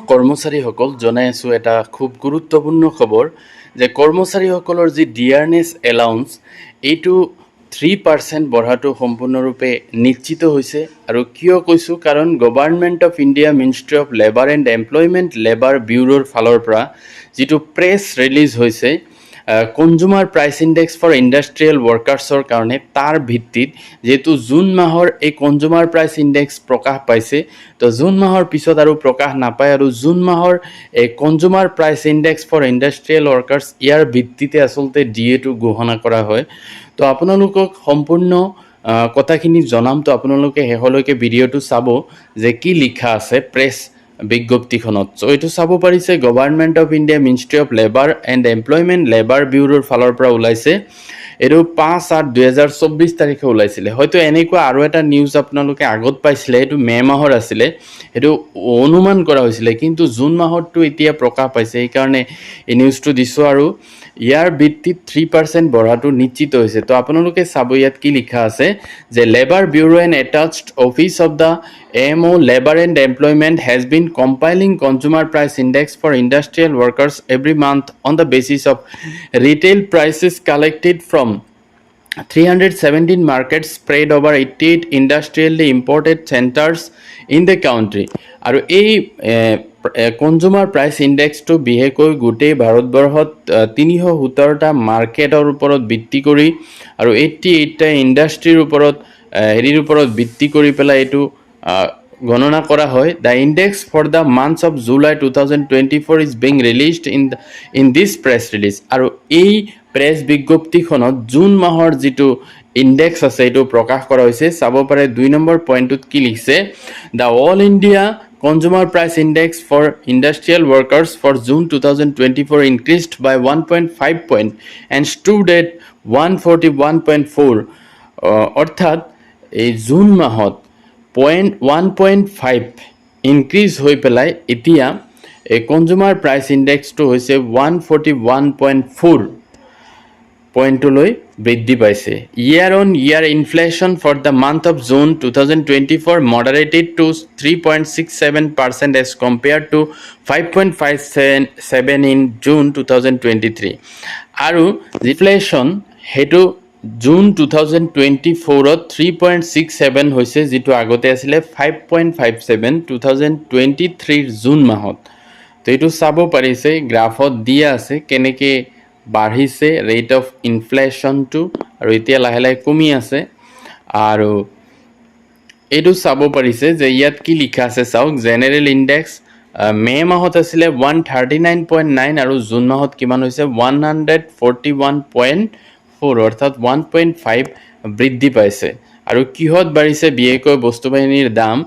কৰ্মচাৰীসকল জনাই আছোঁ এটা খুব গুৰুত্বপূৰ্ণ খবৰ যে কৰ্মচাৰীসকলৰ যি ডিয়াৰনেছ এলাউন্স এইটো 3% বঢ়াটো সম্পূৰ্ণৰূপে নিশ্চিত হৈছে। আৰু কিয় কৈছোঁ, কাৰণ government of India ministry of labour and employment labour ব্যুৰোৰ ফালৰ পৰা যিটো প্ৰেছ ৰিলিজ হৈছে consumer price index for industrial ৱৰ্কাৰ্ছৰ কাৰণে, তাৰ ভিত্তিত যেহেতু জুন মাহৰ এই কনজুমাৰ প্ৰাইচ ইণ্ডেক্স প্ৰকাশ পাইছে, তো জুন মাহৰ পিছত আৰু প্ৰকাশ নাপায়, আৰু জুন মাহৰ এই consumer price index for industrial workers ইয়াৰ ভিত্তিতে আচলতে ডিএটো ঘোষণা কৰা হয়। তো আপোনালোকক সম্পূৰ্ণ কথাখিনি জনাম, তো আপোনালোকে শেষলৈকে ভিডিঅ'টো চাব যে কি লিখা আছে প্ৰেছ বিজ্ঞপ্তিখনত। চ' এইটো চাব পাৰিছে government of India ministry of labour and employment labour ব্যুৰোৰ ফালৰ পৰা ওলাইছে। এইটো 5/8/2024 তাৰিখে ওলাইছিলে। হয়তো এনেকুৱা আৰু এটা নিউজ আপোনালোকে আগত পাইছিলে, এইটো মে' মাহৰ আছিলে, সেইটো অনুমান কৰা হৈছিলে, কিন্তু জুন মাহতটো এতিয়া প্ৰকাশ পাইছে, সেইকাৰণে এই নিউজটো দিছোঁ। আৰু ইয়াৰ ভিত্তিত 3% বঢ়াটো নিশ্চিত হৈছে। তো আপোনালোকে চাব ইয়াত কি লিখা আছে যে labour bureau and attached office of the AMO Labor and Employment has been compiling consumer price index for industrial workers every month on the basis of retail prices collected from 317 markets spread over 88 industrially imported centers in the country. আৰু এই consumer price ইণ্ডেক্সটো বিশেষকৈ গোটেই ভাৰতবৰ্ষত 317টা মাৰ্কেটৰ ওপৰত ভিত্তি কৰি আৰু 88টা ইণ্ডাষ্ট্ৰীৰ ওপৰত ভিত্তি কৰি পেলাই এইটো গণনা কৰা হয়। The index for the months of July 2024 is being released in this press release. আৰু এই প্ৰেছ বিজ্ঞপ্তিখনত জুন মাহৰ যিটো ইণ্ডেক্স আছে এইটো প্ৰকাশ কৰা হৈছে। চাব পাৰে 2 নম্বৰ পইণ্টটোত কি লিখিছে, the all India consumer price index for industrial workers for June 2024 increased by 1.5 point and stood at 141.4। অৰ্থাৎ এই জুন মাহত 1.5 ইনক্ৰিজ হৈ পেলাই এতিয়া এই কনজুমাৰ প্ৰাইচ ইণ্ডেক্সটো হৈছে 141.4 পইণ্টলৈ বৃদ্ধি পাইছে। Year on year inflation for the month of June 2024 moderated to 3.67% as compared to 5.57 in June 2023। আৰু ইনফ্লেশ্যন সেইটো জুন 2024ত 3.67 হৈছে, যিটো আগতে আছিলে 5.57 2023 জুন মাহত। তো এইটো চাব পাৰিছে, গ্ৰাফত দিয়া আছে কেনেকৈ বাঢ়িছে ৰেট অফ ইনফ্লেশ্যনটো, আৰু এতিয়া লাহে লাহে কমি আছে। আৰু এইটো চাব পাৰিছে যে ইয়াত কি লিখা আছে চাওক, জেনেৰেল ইণ্ডেক্স মে' মাহত আছিলে 139.9 আৰু জুন মাহত কিমান হৈছে 141.4, অৰ্থাৎ 1.5 বৃদ্ধি পাইছে। আৰু কিহত বাঢ়িছে, বিশেষকৈ বস্তু বাহিনীৰ দাম,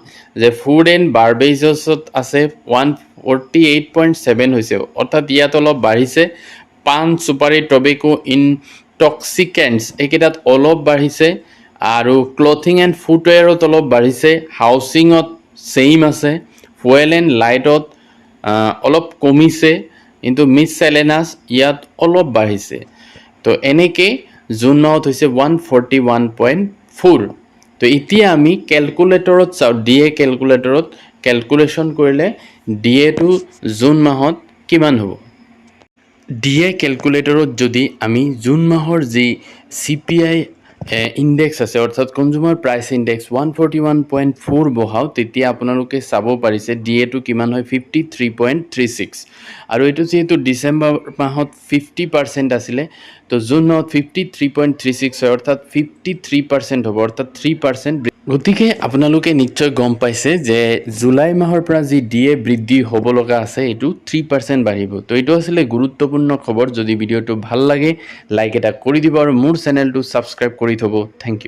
যে ফুড এণ্ড বাৰ্বেজছত আছে 148.7 হৈছে, অৰ্থাৎ ইয়াত অলপ বাঢ়িছে। পান, চুপাৰী, টবেকো, ইনটক্সিকেণ্টছ এইকেইটাত অলপ বাঢ়িছে। আৰু ক্লথিং এণ্ড ফুটৱেৰত অলপ বাঢ়িছে। হাউচিঙত ছেইম আছে। ফুৱেল এণ্ড লাইটত অলপ কমিছে, কিন্তু মিছচেলেনাছ ইয়াত অলপ বাঢ়িছে। তো এনেকৈ জুন মাহত হৈছে 141.4। তো এতিয়া আমি কেলকুলেটৰত চাওঁ, ডিএ কেলকুলেটৰত কেলকুলেশ্যন কৰিলে ডিএটো জুন মাহত কিমান হ'ব। ডিএ কেলকুলেটৰত যদি আমি জুন মাহৰ যি CPI ইণ্ডেক্স আছে, অৰ্থাৎ কনজুমাৰ প্ৰাইচ ইণ্ডেক্স 141.4 বহাওঁ, তেতিয়া আপোনালোকে চাব পাৰিছে ডিএটো কিমান হয় 53.36। আৰু এইটো যিহেতু ডিচেম্বৰ মাহত 50% আছিলে, তো জুন মাহত 53.36 হয়, অৰ্থাৎ 53% হ'ব, অৰ্থাৎ 3%। গতিকে আপোনালোকে নিশ্চয় গম পাইছে যে জুলাই মাহৰ পৰা যি ডিএ বৃদ্ধি হ'ব লগা আছে এইটো 3% বাঢ়িব। তো এইটো আছিলে গুৰুত্বপূৰ্ণ খবৰ। যদি ভিডিঅ'টো ভাল লাগে লাইক এটা কৰি দিব আৰু মোৰ চেনেলটো ছাবস্ক্ৰাইব কৰি থ'ব। Thank U.